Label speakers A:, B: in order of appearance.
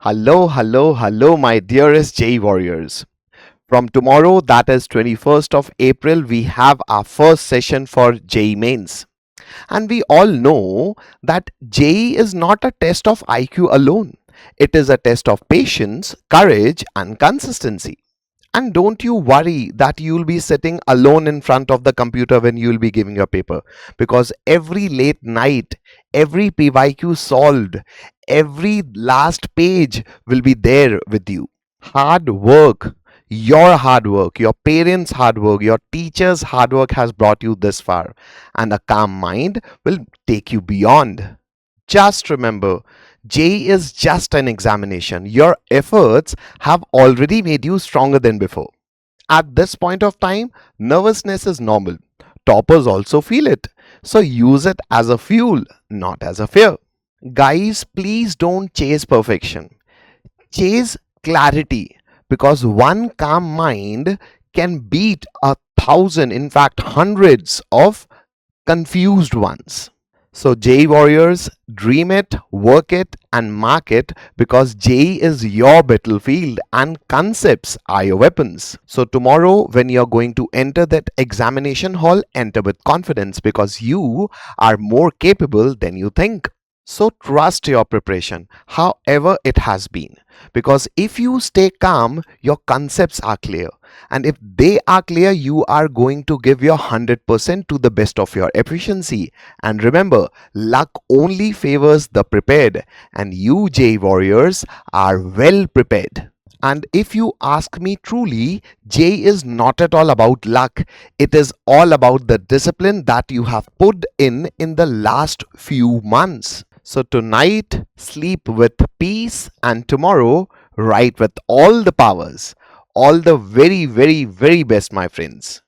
A: Hello, my dearest JEE warriors. From tomorrow, that is 21st of April, we have our first session for JEE Mains. And we all know that JEE is not a test of IQ alone. It is a test of patience, courage, and consistency. And don't you worry that you'll be sitting alone in front of the computer when you'll be giving your paper. Because every late night, every PYQ solved, every last page will be there with you. Hard work, your hard work, your parents' hard work, your teachers' hard work has brought you this far. And a calm mind will take you beyond. Just remember, JEE is just an examination. Your efforts have already made you stronger than before. At this point of time, nervousness is normal. Toppers also feel it. So use it as a fuel, not as a fear. Guys, please don't chase perfection. Chase clarity, because one calm mind can beat 1,000, in fact, hundreds of confused ones. So, JEE warriors, dream it, work it, and mark it, because JEE is your battlefield and concepts are your weapons. So, tomorrow, when you're going to enter that examination hall, enter with confidence because you are more capable than you think. So trust your preparation, however it has been. Because if you stay calm, your concepts are clear. And if they are clear, you are going to give your 100% to the best of your efficiency. And remember, luck only favors the prepared. And you, JEE warriors, are well prepared. And if you ask me truly, JEE is not at all about luck. It is all about the discipline that you have put in the last few months. So tonight, sleep with peace, and tomorrow, write with all the powers. All the very, very, very best, my friends.